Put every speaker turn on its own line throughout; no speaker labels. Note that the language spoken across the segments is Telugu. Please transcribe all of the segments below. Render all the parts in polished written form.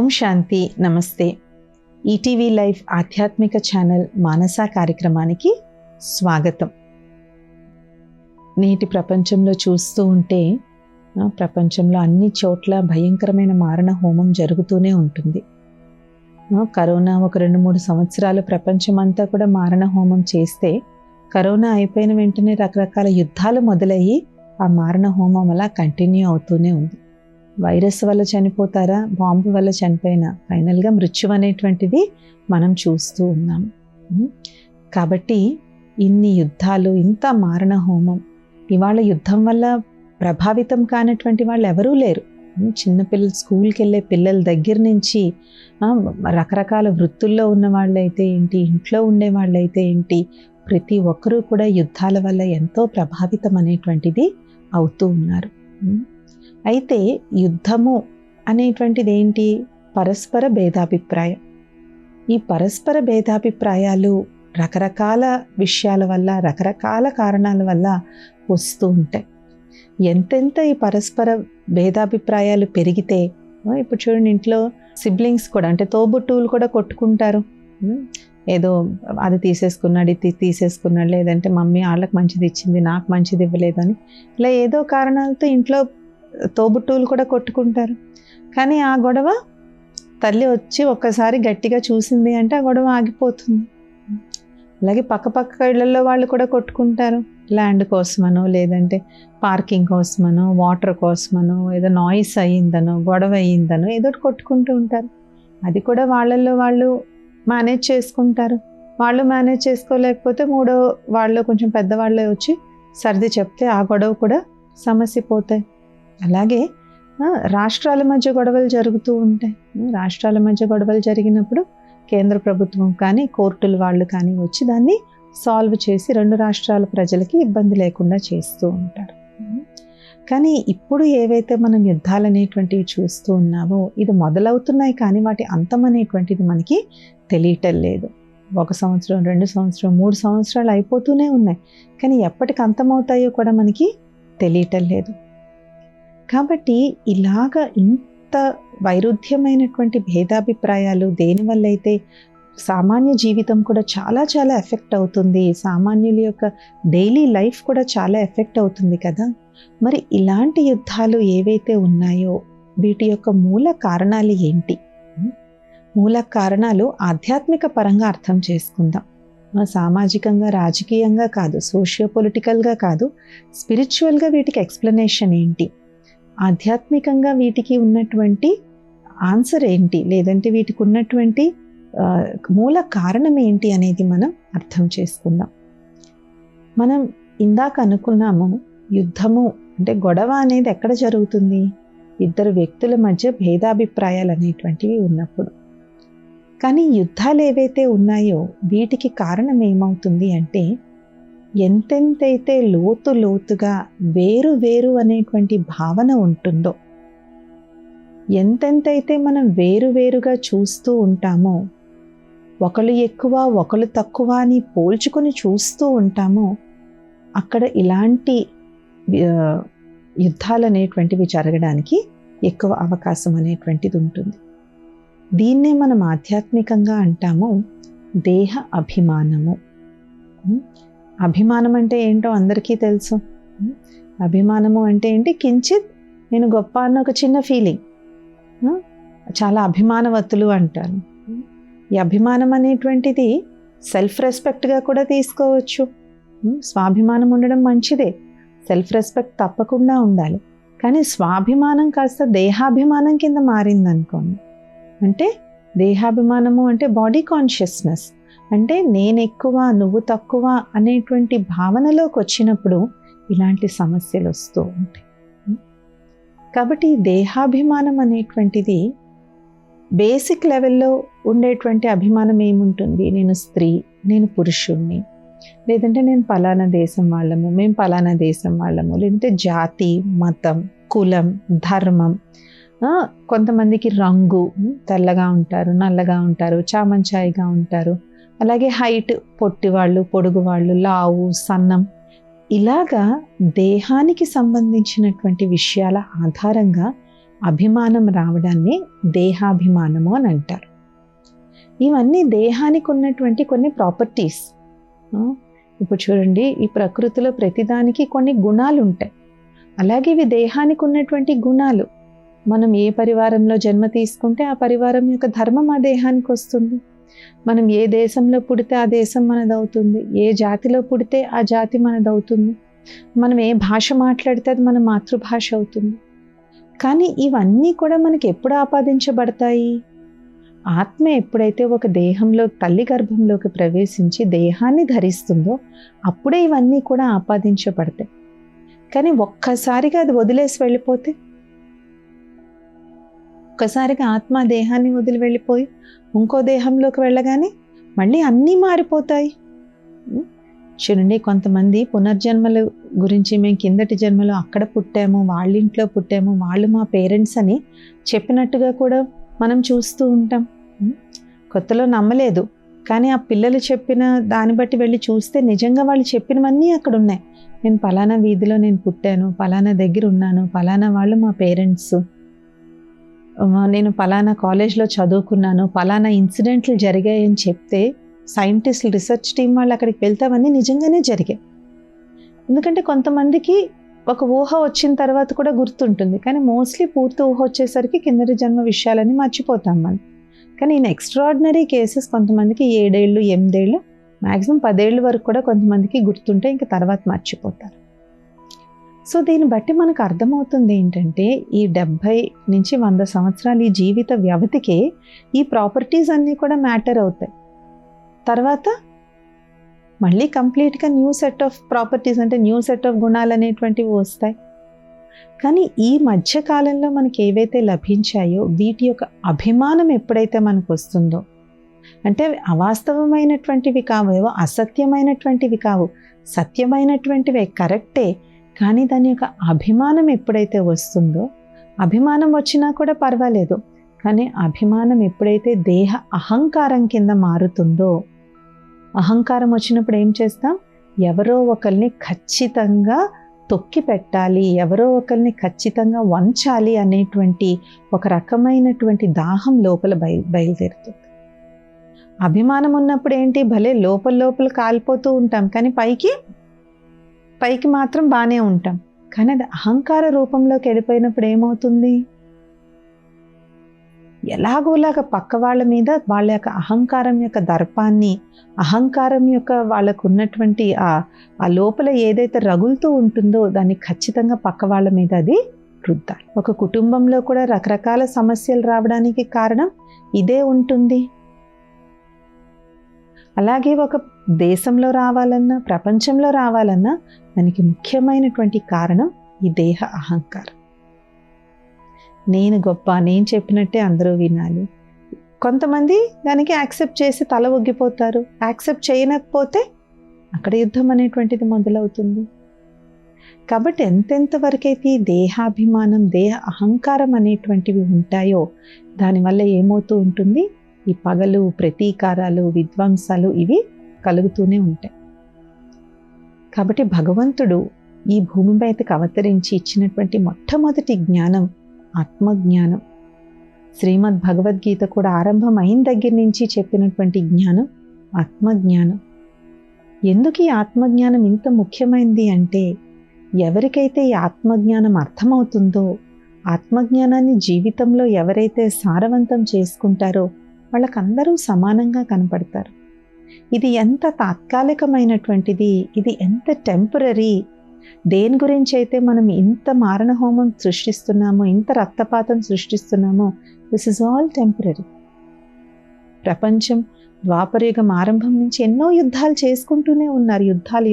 ఓం శాంతి. నమస్తే. ఈటీవీ లైవ్ ఆధ్యాత్మిక ఛానల్ మానస కార్యక్రమానికి స్వాగతం. నేటి ప్రపంచంలో చూస్తూ ఉంటే ప్రపంచంలో అన్ని చోట్ల భయంకరమైన మారణ హోమం జరుగుతూనే ఉంటుంది. కరోనా ఒక 2-3 సంవత్సరాలు ప్రపంచమంతా కూడా మారణ హోమం చేస్తే, కరోనా అయిపోయిన వెంటనే రకరకాల యుద్ధాలు మొదలయ్యి ఆ మారణ హోమం అలా కంటిన్యూ అవుతూనే ఉంది. వైరస్ వల్ల చనిపోతారా, బాంబు వల్ల చనిపోయినా ఫైనల్గా మృత్యు అనేటువంటిది మనం చూస్తూ ఉన్నాం. కాబట్టి ఇన్ని యుద్ధాలు, ఇంత మారణ హోమం, ఇవాళ యుద్ధం వల్ల ప్రభావితం కానటువంటి వాళ్ళు ఎవరూ లేరు. చిన్నపిల్లలు, స్కూల్కి వెళ్ళే పిల్లల దగ్గర నుంచి రకరకాల వృత్తుల్లో ఉన్న వాళ్ళైతే ఏంటి, ఇంట్లో ఉండే వాళ్ళైతే ఏంటి, ప్రతి ఒక్కరూ కూడా యుద్ధాల వల్ల ఎంతో ప్రభావితం అనేటువంటిది అవుతూ ఉన్నారు. అయితే యుద్ధము అనేటువంటిది ఏంటి? పరస్పర భేదాభిప్రాయం. ఈ పరస్పర భేదాభిప్రాయాలు రకరకాల విషయాల వల్ల, రకరకాల కారణాల వల్ల వస్తూ ఉంటాయి. ఎంతెంత ఈ పరస్పర భేదాభిప్రాయాలు పెరిగితే, ఇప్పుడు చూడండి, ఇంట్లో సిబ్లింగ్స్ కూడా, అంటే తోబుట్టువులు కూడా కొట్టుకుంటారు. ఏదో అది తీసేసుకున్నాడు, ఇది తీసేసుకున్నాడు, లేదంటే మమ్మీ వాళ్ళకి మంచిది ఇచ్చింది, నాకు మంచిది ఇవ్వలేదని, ఇలా ఏదో కారణాలతో ఇంట్లో తోబుట్టువులు కూడా కొట్టుకుంటారు. కానీ ఆ గొడవ తల్లి వచ్చి ఒక్కసారి గట్టిగా చూసింది అంటే ఆ గొడవ ఆగిపోతుంది. అలాగే పక్క ఇళ్లలో వాళ్ళు కూడా కొట్టుకుంటారు. ల్యాండ్ కోసమనో, లేదంటే పార్కింగ్ కోసమనో, వాటర్ కోసమనో, ఏదో నాయిస్ అయ్యిందనో, గొడవ అయ్యిందనో ఏదో కొట్టుకుంటూ ఉంటారు. అది కూడా వాళ్ళల్లో వాళ్ళు మేనేజ్ చేసుకుంటారు. వాళ్ళు మేనేజ్ చేసుకోలేకపోతే మూడో వాళ్ళు, కొంచెం పెద్దవాళ్ళే వచ్చి సర్ది చెప్తే ఆ గొడవ కూడా సమస్య పోతాయి. అలాగే రాష్ట్రాల మధ్య గొడవలు జరుగుతూ ఉంటాయి. రాష్ట్రాల మధ్య గొడవలు జరిగినప్పుడు కేంద్ర ప్రభుత్వం కానీ, కోర్టుల వాళ్ళు కానీ వచ్చి దాన్ని సాల్వ్ చేసి 2 రాష్ట్రాల ప్రజలకి ఇబ్బంది లేకుండా చేస్తూ ఉంటారు. కానీ ఇప్పుడు ఏవైతే మనం యుద్ధాలు అనేటువంటివి చూస్తూ ఉన్నామో, ఇది మొదలవుతున్నాయి కానీ వాటి అంతం అనేటువంటిది మనకి తెలియటం లేదు. 1 సంవత్సరం, 2 సంవత్సరం, 3 సంవత్సరాలు అయిపోతూనే ఉన్నాయి. కానీ ఎప్పటికి అంతమవుతాయో కూడా మనకి తెలియటం లేదు. కాబట్టి ఇలాగ ఇంత వైరుధ్యమైనటువంటి భేదాభిప్రాయాలు దేనివల్ల అయితే సామాన్య జీవితం కూడా చాలా చాలా ఎఫెక్ట్ అవుతుంది. సామాన్యుల యొక్క డైలీ లైఫ్ కూడా చాలా ఎఫెక్ట్ అవుతుంది కదా. మరి ఇలాంటి యుద్ధాలు ఏవైతే ఉన్నాయో వీటి యొక్క మూల కారణాలు ఏంటి? మూల కారణాలు ఆధ్యాత్మిక పరంగా అర్థం చేసుకుందాం. సామాజికంగా, రాజకీయంగా కాదు, సోషియో పొలిటికల్గా కాదు, స్పిరిచువల్గా వీటికి ఎక్స్ప్లెనేషన్ ఏంటి, ఆధ్యాత్మికంగా వీటికి ఉన్నటువంటి ఆన్సర్ ఏంటి, లేదంటే వీటికి ఉన్నటువంటి మూల కారణం ఏంటి అనేది మనం అర్థం చేసుకుందాం. మనం ఇందాక అనుకున్నాము, యుద్ధము అంటే గొడవ అనేది ఎక్కడ జరుగుతుంది? ఇద్దరు వ్యక్తుల మధ్య భేదాభిప్రాయాలు అనేటువంటివి ఉన్నప్పుడు. కానీ యుద్ధాలు ఏవైతే ఉన్నాయో వీటికి కారణం ఏమవుతుంది అంటే, ఎంతెంతైతే లోతుగా వేరు అనేటువంటి భావన ఉంటుందో, ఎంతెంతైతే మనం వేరుగా చూస్తూ ఉంటామో, ఒకళ్ళు ఎక్కువ ఒకళ్ళు తక్కువ అని పోల్చుకొని చూస్తూ ఉంటామో, అక్కడ ఇలాంటి యుద్ధాలు అనేటువంటివి జరగడానికి ఎక్కువ అవకాశం అనేటువంటిది ఉంటుంది. దీన్నే మనం ఆధ్యాత్మికంగా అంటాము దేహ అభిమానము. అభిమానం అంటే ఏంటో అందరికీ తెలుసు. అభిమానము అంటే ఏంటి? కించిత్ నేను గొప్ప అన్న ఒక చిన్న ఫీలింగ్. చాలా అభిమానవతులు అంటారు. ఈ అభిమానం అనేటువంటిది సెల్ఫ్ రెస్పెక్ట్గా కూడా తీసుకోవచ్చు. స్వాభిమానం ఉండడం మంచిదే, సెల్ఫ్ రెస్పెక్ట్ తప్పకుండా ఉండాలి. కానీ స్వాభిమానం కాస్త దేహాభిమానం కింద మారిందనుకోండి, అంటే దేహాభిమానము అంటే బాడీ కాన్షియస్నెస్, అంటే నేను ఎక్కువ నువ్వు తక్కువ అనేటువంటి భావనలోకి వచ్చినప్పుడు ఇలాంటి సమస్యలు వస్తూ ఉంటాయి. కాబట్టి దేహాభిమానం అనేటువంటిది బేసిక్ లెవెల్లో ఉండేటువంటి అభిమానం ఏముంటుంది? నేను స్త్రీ, నేను పురుషుణ్ణి, లేదంటే నేను పలానా దేశం వాళ్ళము, మేము పలానా దేశం వాళ్ళము, లేదంటే జాతి, మతం, కులం, ధర్మం, కొంతమందికి రంగు, తెల్లగా ఉంటారు, నల్లగా ఉంటారు, చామంచాయిగా ఉంటారు, అలాగే హైట్, పొట్టివాళ్ళు, పొడుగు వాళ్ళు, లావు, సన్నం, ఇలాగా దేహానికి సంబంధించినటువంటి విషయాల ఆధారంగా అభిమానం రావడాన్ని దేహాభిమానము అని అంటారు. ఇవన్నీ దేహానికి ఉన్నటువంటి కొన్ని ప్రాపర్టీస్. ఇప్పుడు చూడండి, ఈ ప్రకృతిలో ప్రతిదానికి కొన్ని గుణాలు ఉంటాయి. అలాగే ఇవి దేహానికి ఉన్నటువంటి గుణాలు. మనం ఏ పరివారంలో జన్మ తీసుకుంటే ఆ పరివారం యొక్క ధర్మం ఆ దేహానికి వస్తుంది. మనం ఏ దేశంలో పుడితే ఆ దేశం మనదవుతుంది. ఏ జాతిలో పుడితే ఆ జాతి మనదవుతుంది. మనం ఏ భాష మాట్లాడితే అది మన మాతృభాష అవుతుంది. కానీ ఇవన్నీ కూడా మనకి ఎప్పుడు ఆపాదించబడతాయి? ఆత్మ ఎప్పుడైతే ఒక దేహంలో తల్లి గర్భంలోకి ప్రవేశించి దేహాన్ని ధరిస్తుందో అప్పుడే ఇవన్నీ కూడా ఆపాదించబడతాయి. కానీ ఒక్కసారిగా అది వదిలేసి వెళ్ళిపోతే, ఒక్కసారిగా ఆత్మ దేహాన్ని వదిలి వెళ్ళిపోయి ఇంకో దేహంలోకి వెళ్ళగానే మళ్ళీ అన్నీ మారిపోతాయి. చూడండి, కొంతమంది పునర్జన్మల గురించి మేము కిందటి జన్మలో అక్కడ పుట్టాము, వాళ్ళ ఇంట్లో పుట్టాము, వాళ్ళు మా పేరెంట్స్ అని చెప్పినట్టుగా కూడా మనం చూస్తూ ఉంటాం. కొత్తలో నమ్మలేదు, కానీ ఆ పిల్లలు చెప్పిన దాన్ని బట్టి వెళ్ళి చూస్తే నిజంగా వాళ్ళు చెప్పినవన్నీ అక్కడ ఉన్నాయి. నేను పలానా వీధిలో నేను పుట్టాను, పలానా దగ్గర ఉన్నాను, పలానా వాళ్ళు మా పేరెంట్స్, నేను పలానా కాలేజ్లో చదువుకున్నాను, పలానా ఇన్సిడెంట్లు జరిగాయని చెప్తే సైంటిస్టులు, రీసెర్చ్ టీం వాళ్ళు అక్కడికి వెళ్తామని నిజంగానే జరిగాయి. ఎందుకంటే కొంతమందికి ఒక ఊహ వచ్చిన తర్వాత కూడా గుర్తుంటుంది, కానీ మోస్ట్లీ పూర్తి ఊహ వచ్చేసరికి కిందటి జన్మ విషయాలని మర్చిపోతాం మనం. కానీ ఇన్ ఎక్స్ట్రాడినరీ కేసెస్ కొంతమందికి 7 ఏళ్ళు 8 ఏళ్ళు మ్యాక్సిమం 10 ఏళ్ళ వరకు కూడా కొంతమందికి గుర్తుంటే ఇంకా తర్వాత మర్చిపోతారు. సో దీన్ని బట్టి మనకు అర్థమవుతుంది ఏంటంటే, ఈ 70 నుంచి 100 సంవత్సరాలు ఈ జీవిత వ్యవధికే ఈ ప్రాపర్టీస్ అన్నీ కూడా మ్యాటర్ అవుతాయి. తర్వాత మళ్ళీ కంప్లీట్గా న్యూ సెట్ ఆఫ్ ప్రాపర్టీస్, అంటే న్యూ సెట్ ఆఫ్ గుణాలు అనేటువంటివి వస్తాయి. కానీ ఈ మధ్యకాలంలో మనకి ఏవైతే లభించాయో వీటి యొక్క అభిమానం ఎప్పుడైతే మనకు వస్తుందో, అంటే అవాస్తవమైనటువంటివి కావు, ఏవో అసత్యమైనటువంటివి కావు, సత్యమైనటువంటివే, కరెక్టే, కానీ దాని యొక్క అభిమానం ఎప్పుడైతే వస్తుందో, అభిమానం వచ్చినా కూడా పర్వాలేదు, కానీ అభిమానం ఎప్పుడైతే దేహ అహంకారం కింద మారుతుందో, అహంకారం వచ్చినప్పుడు ఏం చేస్తాం? ఎవరో ఒకరిని ఖచ్చితంగా తొక్కి పెట్టాలి, ఎవరో ఒకరిని ఖచ్చితంగా వంచాలి అనేటువంటి ఒక రకమైనటువంటి దాహం లోపల బయలుదేరుతుంది. అభిమానం ఉన్నప్పుడు ఏంటి, భలే లోపల కాలిపోతూ ఉంటాం, కానీ పైకి మాత్రం బాగానే ఉంటాం. కానీ అది అహంకార రూపంలోకి వెళ్ళిపోయినప్పుడు ఏమవుతుంది? ఎలాగోలాగా పక్క వాళ్ళ మీద వాళ్ళ యొక్క అహంకారం యొక్క దర్పాన్ని, అహంకారం యొక్క వాళ్ళకు ఉన్నటువంటి ఆ లోపల ఏదైతే రగులుతూ ఉంటుందో దాన్ని ఖచ్చితంగా పక్క వాళ్ళ మీద అది రుద్దాలి. ఒక కుటుంబంలో కూడా రకరకాల సమస్యలు రావడానికి కారణం ఇదే ఉంటుంది. అలాగే ఒక దేశంలో రావాలన్నా, ప్రపంచంలో రావాలన్నా దానికి ముఖ్యమైనటువంటి కారణం ఈ దేహ అహంకారం. నేను గొప్ప, నేను చెప్పినట్టే అందరూ వినాలి. కొంతమంది దానికి యాక్సెప్ట్ చేసి తల ఒగ్గిపోతారు. యాక్సెప్ట్ చేయకపోతే అక్కడ యుద్ధం అనేటువంటిది మొదలవుతుంది. కాబట్టి ఎంతెంత వరకైతే ఈ దేహాభిమానం, దేహ అహంకారం అనేటువంటివి ఉంటాయో దానివల్ల ఏమవుతూ ఉంటుంది? ఈ పగలు, ప్రతీకారాలు, విధ్వంసాలు ఇవి కలుగుతూనే ఉంటాయి. కాబట్టి భగవంతుడు ఈ భూమి మీదకి అవతరించి ఇచ్చినటువంటి మొట్టమొదటి జ్ఞానం ఆత్మజ్ఞానం. శ్రీమద్ భగవద్గీత కూడా ఆరంభం అయిన దగ్గర నుంచి చెప్పినటువంటి జ్ఞానం ఆత్మజ్ఞానం. ఎందుకు ఈ ఆత్మజ్ఞానం ఇంత ముఖ్యమైనది అంటే, ఎవరికైతే ఈ ఆత్మజ్ఞానం అర్థమవుతుందో, ఆత్మజ్ఞానాన్ని జీవితంలో ఎవరైతే సారవంతం చేసుకుంటారో వాళ్ళకందరూ సమానంగా కనపడతారు. ఇది ఎంత తాత్కాలికమైనటువంటిది, ఇది ఎంత టెంపరరీ. దేని గురించి అయితే మనం ఇంత మారణ హోమం సృష్టిస్తున్నామో, ఇంత రక్తపాతం సృష్టిస్తున్నామో, దిస్ ఇస్ ఆల్ టెంపరరీ. ప్రపంచం ద్వాపరయుగం ఆరంభం నుంచి ఎన్నో యుద్ధాలు చేసుకుంటూనే ఉన్నారు,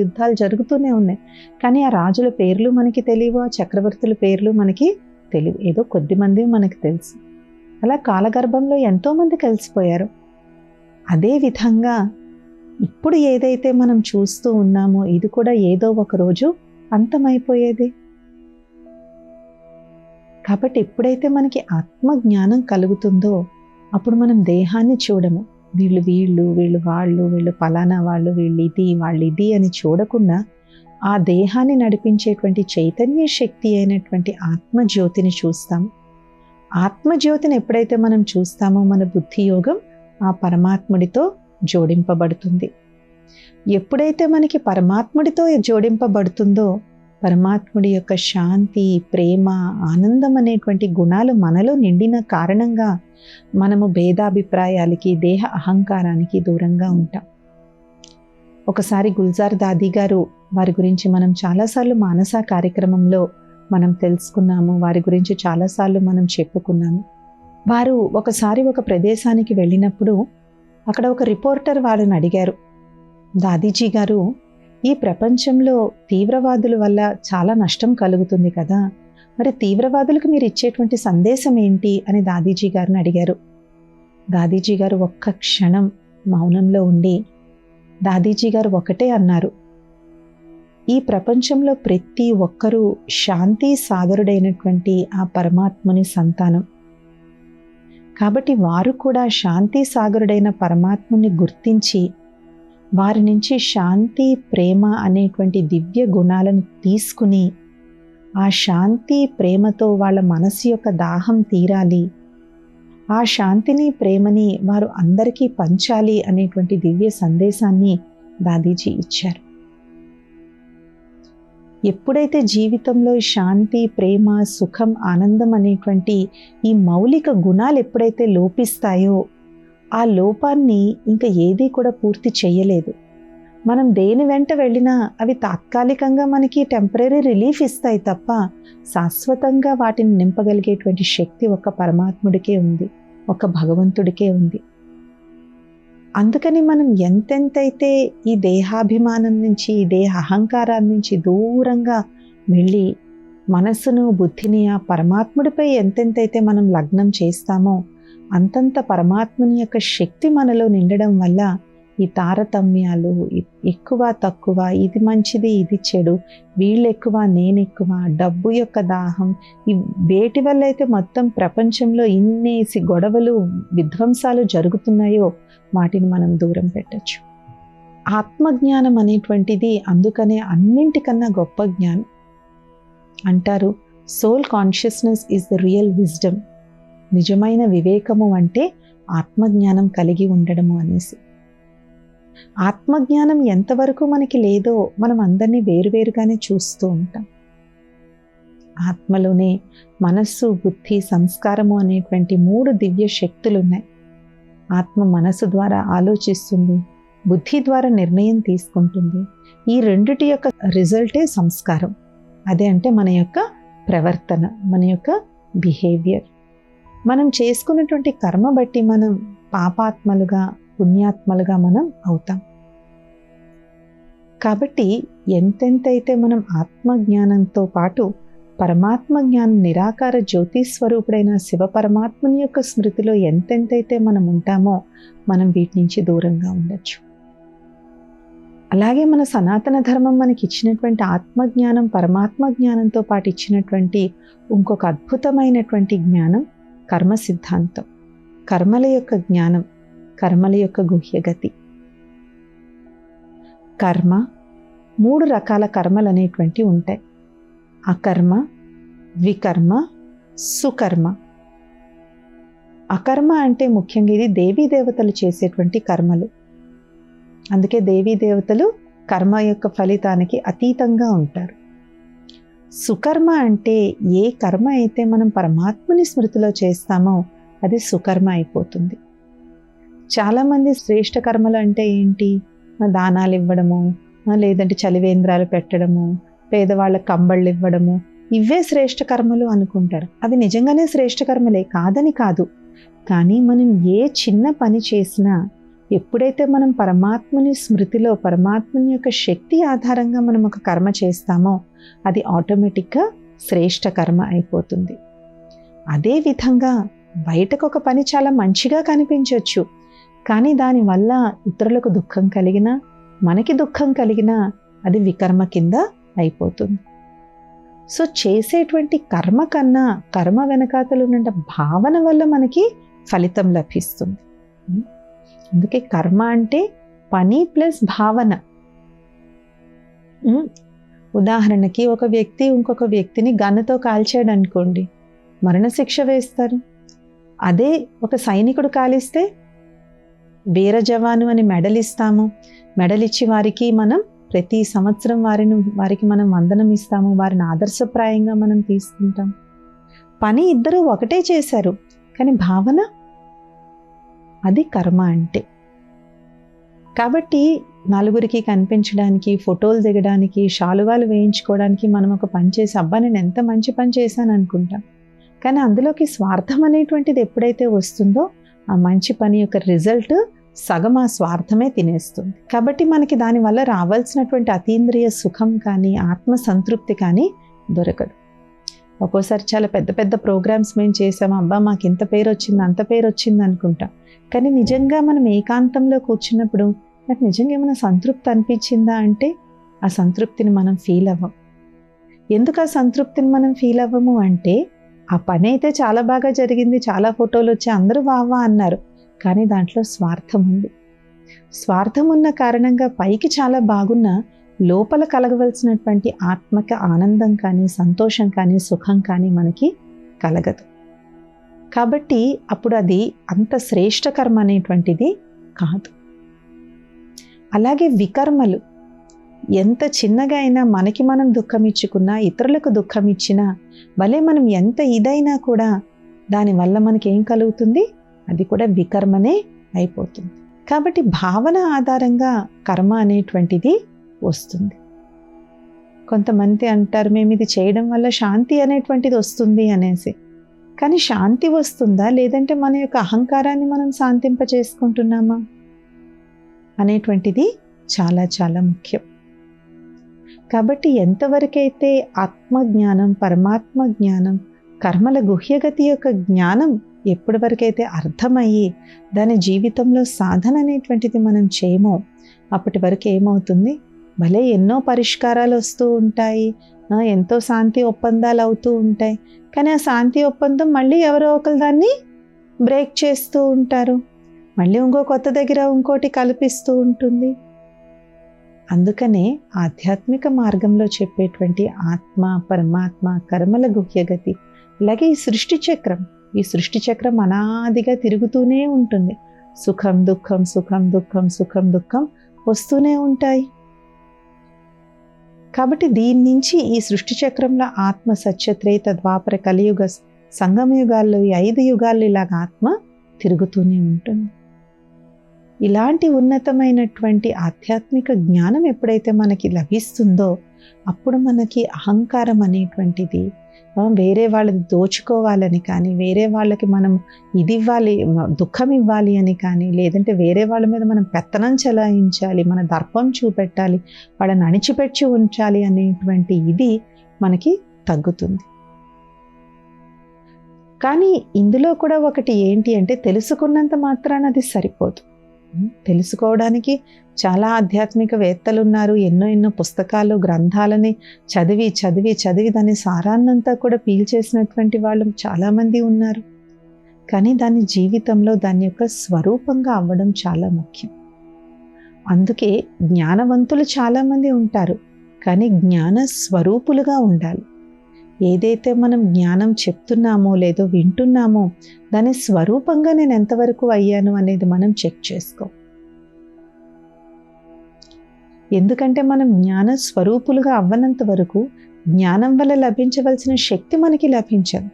యుద్ధాలు జరుగుతూనే ఉన్నాయి. కానీ ఆ రాజుల పేర్లు మనకి తెలియవు, ఆ చక్రవర్తుల పేర్లు మనకి తెలియవు, ఏదో కొద్ది మంది మనకి తెలుసు. అలా కాలగర్భంలో ఎంతోమంది కలిసిపోయారు. అదే విధంగా ఇప్పుడు ఏదైతే మనం చూస్తూ ఉన్నామో ఇది కూడా ఏదో ఒక రోజు అంతమైపోయేది. కాబట్టి ఎప్పుడైతే మనకి ఆత్మజ్ఞానం కలుగుతుందో అప్పుడు మనం దేహాన్ని చూడము. వీళ్ళు వాళ్ళు పలానా వాళ్ళు, వాళ్ళు ఇది అని చూడకుండా ఆ దేహాన్ని నడిపించేటువంటి చైతన్య శక్తి అయినటువంటి ఆత్మజ్యోతిని చూస్తాం. ఆత్మజ్యోతిని ఎప్పుడైతే మనం చూస్తామో మన బుద్ధి యోగం ఆ పరమాత్ముడితో జోడింపబడుతుంది. ఎప్పుడైతే మనకి పరమాత్ముడితో జోడింపబడుతుందో పరమాత్ముడి యొక్క శాంతి, ప్రేమ, ఆనందం అనేటువంటి గుణాలు మనలో నిండిన కారణంగా మనము భేదాభిప్రాయాలకి, దేహ అహంకారానికి దూరంగా ఉంటాం. ఒకసారి గుల్జార్ దాది గారు, వారి గురించి మనం చాలాసార్లు మానస కార్యక్రమంలో మనం తెలుసుకున్నాము, వారి గురించి చాలాసార్లు మనం చెప్పుకున్నాము. వారు ఒకసారి ఒక ప్రదేశానికి వెళ్ళినప్పుడు అక్కడ ఒక రిపోర్టర్ వాళ్ళని అడిగారు, దాదీజీ గారు, ఈ ప్రపంచంలో తీవ్రవాదుల వల్ల చాలా నష్టం కలుగుతుంది కదా, మరి తీవ్రవాదులకు మీరు ఇచ్చేటువంటి సందేశం ఏంటి అని దాదీజీ గారిని అడిగారు. దాదీజీ గారు ఒక్క క్షణం మౌనంలో ఉండి దాదీజీ గారు ఒకటే అన్నారు, ఈ ప్రపంచంలో ప్రతి ఒక్కరూ శాంతి సాగరుడైనటువంటి ఆ పరమాత్ముని సంతానం. కాబట్టి వారు కూడా శాంతి సాగరుడైన పరమాత్ముని గుర్తించి వారి నుంచి శాంతి, ప్రేమ అనేటువంటి దివ్య గుణాలను తీసుకుని ఆ శాంతి, ప్రేమతో వాళ్ళ మనసు యొక్క దాహం తీరాలి, ఆ శాంతిని, ప్రేమని వారు అందరికీ పంచాలి అనేటువంటి దివ్య సందేశాన్ని దాదీజీ ఇచ్చారు. ఎప్పుడైతే జీవితంలో శాంతి, ప్రేమ, సుఖం, ఆనందం అనేటువంటి ఈ మౌలిక గుణాలు ఎప్పుడైతే లోపిస్తాయో ఆ లోపాన్ని ఇంకా ఏదీ కూడా పూర్తి చేయలేదు. మనం దేని వెంట వెళ్ళినా అవి తాత్కాలికంగా మనకి టెంపరరీ రిలీఫ్ ఇస్తాయి తప్ప శాశ్వతంగా వాటిని నింపగలిగేటువంటి శక్తి ఒక్క పరమాత్ముడికే ఉంది, ఒక్క భగవంతుడికే ఉంది. అందుకని మనం ఎంతెంతైతే ఈ దేహాభిమానం నుంచి, ఈ దేహ అహంకారాల నుంచి దూరంగా వెళ్ళి మనస్సును, బుద్ధిని ఆ పరమాత్ముడిపై ఎంతెంతైతే మనం లగ్నం చేస్తామో అంతంత పరమాత్ముని యొక్క శక్తి మనలో నిండడం వల్ల ఈ తారతమ్యాలు, ఎక్కువ తక్కువ, ఇది మంచిది ఇది చెడు, వీళ్ళు ఎక్కువ నేను ఎక్కువ, డబ్బు యొక్క దాహం, ఈ వేటి వల్ల అయితే మొత్తం ప్రపంచంలో ఇన్నేసి గొడవలు, విధ్వంసాలు జరుగుతున్నాయో వాటిని మనం దూరం పెట్టచ్చు. ఆత్మజ్ఞానం అనేటువంటిది అందుకనే అన్నింటికన్నా గొప్ప జ్ఞానం. అంటారు, soul consciousness is the real wisdom. నిజమైన వివేకము అంటే ఆత్మజ్ఞానం కలిగి ఉండడము అనేసి. ఆత్మజ్ఞానం ఎంతవరకు మనకి లేదో మనం అందరినీ వేరువేరుగానే చూస్తూ ఉంటాం. ఆత్మలోనే మనస్సు, బుద్ధి, సంస్కారము అనేటువంటి 3 దివ్య శక్తులు ఉన్నాయి. ఆత్మ మనసు ద్వారా ఆలోచిస్తుంది, బుద్ధి ద్వారా నిర్ణయం తీసుకుంటుంది. ఈ రెండిటి యొక్క రిజల్టే సంస్కారం. అదే అంటే మన యొక్క ప్రవర్తన, మన యొక్క బిహేవియర్. మనం చేసుకున్నటువంటి కర్మ బట్టి మనం పాపాత్మలుగా, పుణ్యాత్మలుగా మనం అవుతాం. కాబట్టి ఎంతెంతైతే మనం ఆత్మజ్ఞానంతో పాటు పరమాత్మ జ్ఞానం, నిరాకార జ్యోతి స్వరూపుడైన శివ పరమాత్మని యొక్క స్మృతిలో ఎంతెంతైతే మనం ఉంటామో మనం వీటి నుంచి దూరంగా ఉండొచ్చు. అలాగే మన సనాతన ధర్మం మనకి ఇచ్చినటువంటి ఆత్మజ్ఞానం, పరమాత్మ జ్ఞానంతో పాటు ఇచ్చినటువంటి ఇంకొక అద్భుతమైనటువంటి జ్ఞానం కర్మ సిద్ధాంతం. కర్మల యొక్క జ్ఞానం, కర్మల యొక్క గుహ్యగతి. కర్మ 3 రకాల కర్మలు అనేటువంటివి ఉంటాయి. అకర్మ, వికర్మ, సుకర్మ. అకర్మ అంటే ముఖ్యంగా ఇది దేవీ దేవతలు చేసేటువంటి కర్మలు. అందుకే దేవీ దేవతలు కర్మ యొక్క ఫలితానికి అతీతంగా ఉంటారు. సుకర్మ అంటే ఏ కర్మ అయితే మనం పరమాత్మని స్మృతిలో చేస్తామో అది సుకర్మ అయిపోతుంది. చాలామంది శ్రేష్ఠ కర్మలు అంటే ఏంటి, దానాలు ఇవ్వడము, లేదంటే చలివేంద్రాలు పెట్టడము, పేదవాళ్ళకి కంబళ్ళు ఇవ్వడము, ఇవే శ్రేష్ఠ కర్మలు అనుకుంటారు. అవి నిజంగానే శ్రేష్ఠ కర్మలే, కాదని కాదు. కానీ మనం ఏ చిన్న పని చేసినా ఎప్పుడైతే మనం పరమాత్మని స్మృతిలో, పరమాత్మని యొక్క శక్తి ఆధారంగా మనం ఒక కర్మ చేస్తామో అది ఆటోమేటిక్గా శ్రేష్ఠ కర్మ అయిపోతుంది. అదేవిధంగా బయటకు ఒక పని చాలా మంచిగా కనిపించవచ్చు, కానీ దానివల్ల ఇతరులకు దుఃఖం కలిగినా, మనకి దుఃఖం కలిగినా అది వికర్మ కింద అయిపోతుంది. సో చేసేటువంటి కర్మ కన్నా కర్మ వెనకాతలు ఉన్న భావన వల్ల మనకి ఫలితం లభిస్తుంది. అందుకే కర్మ అంటే పని ప్లస్ భావన. ఉదాహరణకి ఒక వ్యక్తి ఇంకొక వ్యక్తిని గన్నుతో కాల్చాడు అనుకోండి, మరణశిక్ష వేస్తారు. అదే ఒక సైనికుడు కాలిస్తే వీర జవాను అని మెడల్ ఇస్తాము. మెడల్ ఇచ్చి వారికి మనం ప్రతి సంవత్సరం వారికి మనం వందనం ఇస్తాము. వారిని ఆదర్శప్రాయంగా మనం తీసుకుంటాం. పని ఇద్దరు ఒకటే చేశారు, కానీ భావన అది కర్మ అంటే. కాబట్టి నలుగురికి కనిపించడానికి, ఫోటోలు దిగడానికి, శాలువాలు వేయించుకోవడానికి మనం ఒక పని చేసి అబ్బా నేను ఎంత మంచి పని చేశాను అనుకుంటాం. కానీ అందులోకి స్వార్థం అనేటువంటిది ఎప్పుడైతే వస్తుందో ఆ మంచి పని యొక్క రిజల్ట్ సగం ఆ స్వార్థమే తినేస్తుంది. కాబట్టి మనకి దానివల్ల రావాల్సినటువంటి అతీంద్రియ సుఖం కానీ ఆత్మ సంతృప్తి కానీ దొరకదు. ఒక్కోసారి చాలా పెద్ద పెద్ద ప్రోగ్రామ్స్ మేము చేసాము, అబ్బా మాకు ఇంత పేరు వచ్చింది అంత పేరు వచ్చింది అనుకుంటాం. కానీ నిజంగా మనం ఏకాంతంలో కూర్చున్నప్పుడు నాకు నిజంగా ఏమైనా సంతృప్తి అనిపించిందా అంటే ఆ సంతృప్తిని మనం ఫీల్ అవ్వం. ఎందుకు ఆ సంతృప్తిని మనం ఫీల్ అవ్వము అంటే ఆ పని అయితే చాలా బాగా జరిగింది, చాలా ఫోటోలు వచ్చి అందరూ వావా అన్నారు, కానీ దాంట్లో స్వార్థం ఉంది. స్వార్థం ఉన్న కారణంగా పైకి చాలా బాగున్నా లోపల కలగవలసినటువంటి ఆత్మక ఆనందం కానీ సంతోషం కానీ సుఖం కానీ మనకి కలగదు. కాబట్టి అప్పుడు అది అంత శ్రేష్ఠ కర్మ అనేటువంటిది కాదు. అలాగే వికర్మలు ఎంత చిన్నగా అయినా మనకి మనం దుఃఖం ఇచ్చుకున్నా ఇతరులకు దుఃఖం ఇచ్చినా భలే మనం ఎంత ఇదైనా కూడా దానివల్ల మనకి ఏం కలుగుతుంది, అది కూడా వికర్మనే అయిపోతుంది. కాబట్టి భావన ఆధారంగా కర్మ అనేటువంటిది వస్తుంది. కొంతమంది అంటారు మేము ఇది చేయడం వల్ల శాంతి అనేటువంటిది వస్తుంది అనేసి. కానీ శాంతి వస్తుందా లేదంటే మన యొక్క అహంకారాన్ని మనం శాంతింప చేసుకుంటున్నామా అనేటువంటిది చాలా చాలా ముఖ్యం. కాబట్టి ఎంతవరకైతే ఆత్మజ్ఞానం, పరమాత్మ జ్ఞానం, కర్మల గుహ్యగతి యొక్క జ్ఞానం ఎప్పటి వరకైతే అర్థమయ్యి దాని జీవితంలో సాధన అనేటువంటిది మనం చేయమో అప్పటి వరకు ఏమవుతుంది, భలే ఎన్నో పరిష్కారాలు వస్తూ ఉంటాయి, ఎంతో శాంతి ఒప్పందాలు అవుతూ ఉంటాయి. కానీ ఆ శాంతి ఒప్పందం మళ్ళీ ఎవరో ఒకరు దాన్ని బ్రేక్ చేస్తూ ఉంటారు, మళ్ళీ ఇంకో కొత్త దగ్గర ఇంకోటి కల్పిస్తూ ఉంటుంది. అందుకనే ఆధ్యాత్మిక మార్గంలో చెప్పేటువంటి ఆత్మ, పరమాత్మ, కర్మల గుహ్యగతి, అలాగే ఈ సృష్టి చక్రం అనాదిగా తిరుగుతూనే ఉంటుంది. సుఖం దుఃఖం సుఖం దుఃఖం సుఖం దుఃఖం వస్తూనే ఉంటాయి. కాబట్టి దీని నుంచి ఈ సృష్టి చక్రంలో ఆత్మ సత్య త్రేత ద్వాపర కలియుగ సంగమ యుగాల్లో ఈ 5 యుగాల్లో ఇలాగ ఆత్మ తిరుగుతూనే ఉంటుంది. ఇలాంటి ఉన్నతమైనటువంటి ఆధ్యాత్మిక జ్ఞానం ఎప్పుడైతే మనకి లభిస్తుందో అప్పుడు మనకి అహంకారం అనేటువంటిది వేరే వాళ్ళది దోచుకోవాలని కానీ, వేరే వాళ్ళకి మనం ఇది ఇవ్వాలి, దుఃఖం ఇవ్వాలి అని కానీ, లేదంటే వేరే వాళ్ళ మీద మనం పెత్తనం చెలాయించాలి, మన దర్పం చూపెట్టాలి, వాళ్ళని అణిచిపెట్టి ఉంచాలి అనేటువంటి ఇది మనకి తగ్గుతుంది. కానీ ఇందులో కూడా ఒకటి ఏంటి అంటే తెలుసుకున్నంత మాత్రాన అది సరిపోదు. తెలుసుకోవడానికి చాలా ఆధ్యాత్మికవేత్తలు ఉన్నారు, ఎన్నో పుస్తకాలు గ్రంథాలని చదివి దాని సారాన్నంతా కూడా పీల్చేసినటువంటి వాళ్ళు చాలామంది ఉన్నారు. కానీ దాని జీవితంలో దాని యొక్క స్వరూపంగా అవ్వడం చాలా ముఖ్యం. అందుకే జ్ఞానవంతులు చాలామంది ఉంటారు, కానీ జ్ఞాన స్వరూపులుగా ఉండాలి. ఏదైతే మనం జ్ఞానం చెప్తున్నామో లేదో వింటున్నామో దాని స్వరూపంగా నేను ఎంతవరకు అయ్యాను అనేది మనం చెక్ చేసుకో. ఎందుకంటే మనం జ్ఞాన స్వరూపులుగా అవ్వనంత వరకు జ్ఞానం వల్ల లభించవలసిన శక్తి మనకి లభించదు.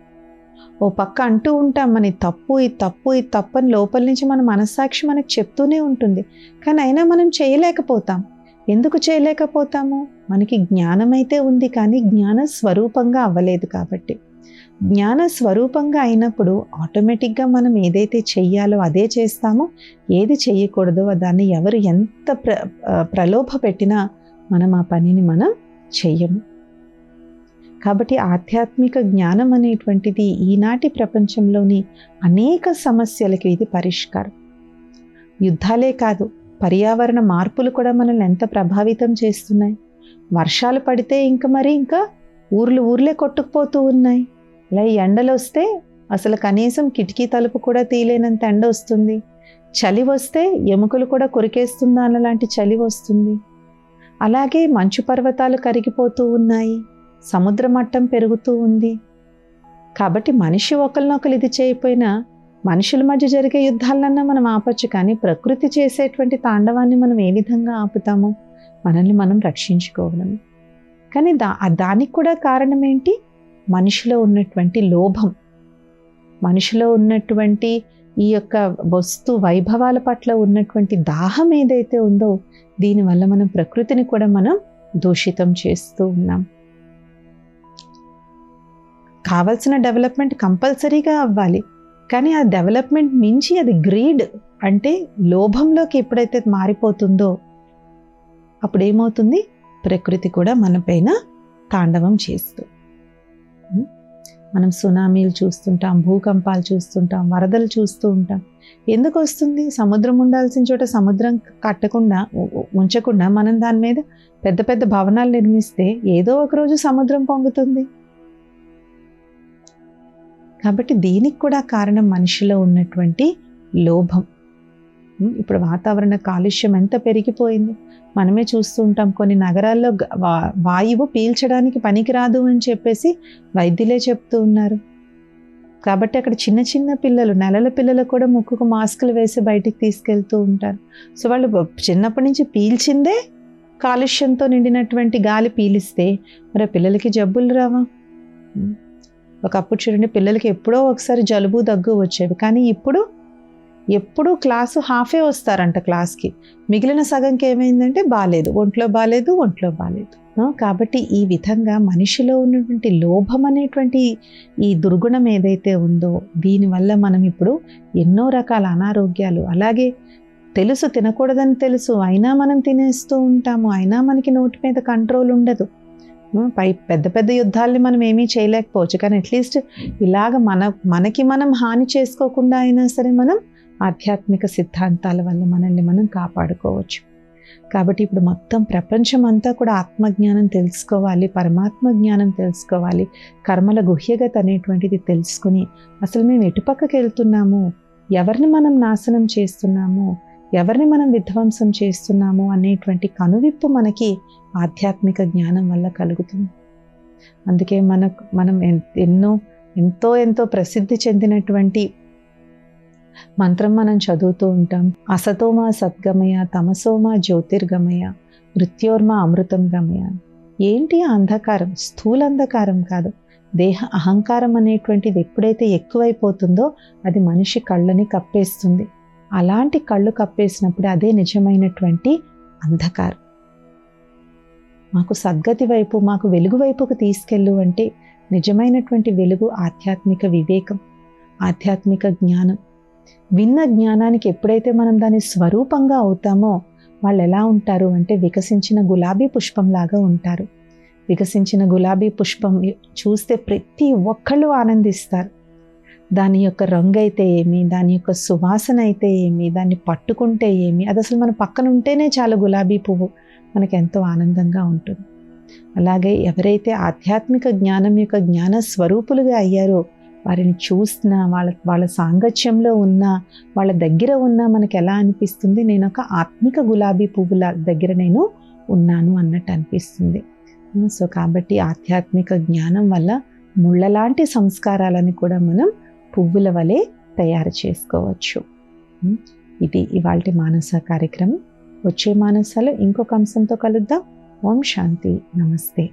ఓ పక్క అంటూ ఉంటాం మన తప్పు ఇది తప్పు ఇది తప్పు అని లోపల నుంచి మన మనస్సాక్షి మనకు చెప్తూనే ఉంటుంది, కానీ అయినా మనం చేయలేకపోతాం. ఎందుకు చేయలేకపోతాము? మనకి జ్ఞానం అయితే ఉంది కానీ జ్ఞాన స్వరూపంగా అవ్వలేదు. కాబట్టి జ్ఞాన స్వరూపంగా అయినప్పుడు ఆటోమేటిక్గా మనం ఏదైతే చెయ్యాలో అదే చేస్తామో, ఏది చెయ్యకూడదో దాన్ని ఎవరు ఎంత ప్రలోభ పెట్టినా మనం ఆ పనిని మనం చెయ్యము. కాబట్టి ఆధ్యాత్మిక జ్ఞానం అనేటువంటిది ఈనాటి ప్రపంచంలోని అనేక సమస్యలకి ఇది పరిష్కారం. యుద్ధాలే కాదు, పర్యావరణ మార్పులు కూడా మనల్ని ఎంత ప్రభావితం చేస్తున్నాయి. వర్షాలు పడితే ఇంకా ఊర్లే కొట్టుకుపోతూ ఉన్నాయి. ఇలా ఎండలు వస్తే అసలు కనీసం కిటికీ తలుపు కూడా తీయలేనంత ఎండ వస్తుంది. చలి వస్తే ఎముకలు కూడా కొరికేస్తుందా అన్నలాంటి చలి వస్తుంది. అలాగే మంచు పర్వతాలు కరిగిపోతూ ఉన్నాయి, సముద్ర మట్టం పెరుగుతూ ఉంది. కాబట్టి మనిషి ఒకరినొకరు ఇది చేయకపోయినా మనుషుల మధ్య జరిగే యుద్ధాలన్నా మనం ఆపచ్చు, కానీ ప్రకృతి చేసేటువంటి తాండవాన్ని మనం ఏ విధంగా ఆపుతాము? మనల్ని మనం రక్షించుకోగలము. కానీ దానికి కూడా కారణం ఏంటి? మనిషిలో ఉన్నటువంటి లోభం, మనిషిలో ఉన్నటువంటి ఈ యొక్క వస్తు వైభవాల పట్ల ఉన్నటువంటి దాహం ఏదైతే ఉందో, దీనివల్ల మనం ప్రకృతిని కూడా మనం దూషితం చేస్తూ ఉన్నాం. కావాల్సిన డెవలప్మెంట్ కంపల్సరీగా అవ్వాలి, కానీ ఆ డెవలప్మెంట్ మించి అది గ్రీడ్ అంటే లోభంలోకి ఎప్పుడైతే మారిపోతుందో అప్పుడు ఏమవుతుంది? ప్రకృతి కూడా మన పైన తాండవం చేస్తూ. మనం సునామీలు చూస్తుంటాం, భూకంపాలు చూస్తుంటాం, వరదలు చూస్తూ ఉంటాం. ఎందుకు వస్తుంది? సముద్రం ఉండాల్సిన చోట సముద్రం కట్టకుండా ఉంచకుండా మనం దాని మీద పెద్ద పెద్ద భవనాలు నిర్మిస్తే ఏదో ఒక రోజు సముద్రం పొంగుతుంది. కాబట్టి దీనికి కూడా కారణం మనిషిలో ఉన్నటువంటి లోభం. ఇప్పుడు వాతావరణ కాలుష్యం ఎంత పెరిగిపోయింది మనమే చూస్తూ ఉంటాం. కొన్ని నగరాల్లో వాయువు పీల్చడానికి పనికిరాదు అని చెప్పేసి వైద్యులే చెప్తూ ఉన్నారు. కాబట్టి అక్కడ చిన్న చిన్న పిల్లలు, నెలల పిల్లలు కూడా ముక్కుకు మాస్కులు వేసి బయటికి తీసుకెళ్తూ ఉంటారు. సో వాళ్ళు చిన్నప్పటి నుంచి పీల్చిందే కాలుష్యంతో నిండినటువంటి గాలి పీలిస్తే మరి పిల్లలకి జబ్బులు రావా? ఒకప్పుడు చూడండి, పిల్లలకి ఎప్పుడో ఒకసారి జలుబు దగ్గు వచ్చేవి, కానీ ఇప్పుడు ఎప్పుడు క్లాసు హాఫే వస్తారంట క్లాస్కి, మిగిలిన సగంకి ఏమైందంటే బాలేదు, ఒంట్లో బాలేదు. కాబట్టి ఈ విధంగా మనిషిలో ఉన్నటువంటి లోభం అనేటువంటి ఈ దుర్గుణం ఏదైతే ఉందో, దీనివల్ల మనం ఇప్పుడు ఎన్నో రకాల అనారోగ్యాలు, అలాగే తెలుసు తినకూడదని తెలుసు అయినా మనం తినేస్తూ ఉంటాము, అయినా మనకి నోటి మీద కంట్రోల్ ఉండదు. పెద్ద పెద్ద యుద్ధాలని మనం ఏమీ చేయలేకపోవచ్చు, కానీ అట్లీస్ట్ ఇలాగ మనకి మనం హాని చేసుకోకుండా అయినా సరే మనం ఆధ్యాత్మిక సిద్ధాంతాల వల్ల మనల్ని మనం కాపాడుకోవచ్చు. కాబట్టి ఇప్పుడు మొత్తం ప్రపంచం అంతా కూడా ఆత్మజ్ఞానం తెలుసుకోవాలి, పరమాత్మ జ్ఞానం తెలుసుకోవాలి, కర్మల గుహ్యగత అనేటువంటిది తెలుసుకుని అసలు మేము ఎటుపక్కకి వెళ్తున్నాము, ఎవరిని మనం నాశనం చేస్తున్నాము, ఎవరిని మనం విధ్వంసం చేస్తున్నాము అనేటువంటి కనువిప్పు మనకి ఆధ్యాత్మిక జ్ఞానం వల్ల కలుగుతుంది. అందుకే మనం ఎంతో ప్రసిద్ధి చెందినటువంటి మంత్రం మనం చదువుతూ ఉంటాం. అసతోమా సద్గమయ, తమసోమా జ్యోతిర్గమయ, మృత్యోర్మా అమృతం గమయ. ఏంటి ఆ అంధకారం? స్థూల అంధకారం కాదు, దేహ అహంకారం అనేటువంటిది ఎప్పుడైతే ఎక్కువైపోతుందో అది మనిషి కళ్ళని కప్పేస్తుంది. అలాంటి కళ్ళు కప్పేసినప్పుడు అదే నిజమైనటువంటి అంధకారం. మాకు సద్గతి వైపు, మాకు వెలుగు వైపుకు తీసుకెళ్ళు అంటే నిజమైనటువంటి వెలుగు ఆధ్యాత్మిక వివేకం, ఆధ్యాత్మిక జ్ఞానం. విన్న జ్ఞానానికి ఎప్పుడైతే మనం దాని స్వరూపంగా అవుతామో వాళ్ళు ఎలా ఉంటారు అంటే వికసించిన గులాబీ పుష్పంలాగా ఉంటారు. వికసించిన గులాబీ పుష్పం చూస్తే ప్రతి ఒక్కళ్ళు ఆనందిస్తారు. దాని యొక్క రంగు అయితే ఏమి, దాని యొక్క సువాసన అయితే ఏమి, దాన్ని పట్టుకుంటే ఏమి, అది అసలు మన పక్కన ఉంటేనే చాలు గులాబీ పువ్వు మనకు ఎంతో ఆనందంగా ఉంటుంది. అలాగే ఎవరైతే ఆధ్యాత్మిక జ్ఞానం యొక్క జ్ఞాన స్వరూపులుగా అయ్యారో వారిని చూసినా, వాళ్ళ సాంగత్యంలో ఉన్నా, వాళ్ళ దగ్గర ఉన్నా మనకు ఎలా అనిపిస్తుంది? నేను ఒక ఆత్మిక గులాబీ పువ్వుల దగ్గర నేను ఉన్నాను అన్నట్టు అనిపిస్తుంది. సో కాబట్టి ఆధ్యాత్మిక జ్ఞానం వల్ల ముళ్ళలాంటి సంస్కారాలని కూడా మనం పువ్వుల వలె తయారు చేసుకోవచ్చు. ఇది ఇవాల్టి మానస కార్యక్రమం. వచ్చే మానసాలు ఇంకొక అంశంతో కలుద్దాం. ఓం శాంతి. నమస్తే.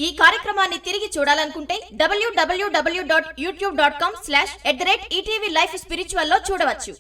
ఈ కార్యక్రమాన్ని తిరిగి చూడాలనుకుంటే www.youtube.com/@ETV Life Spiritual లో చూడవచ్చు.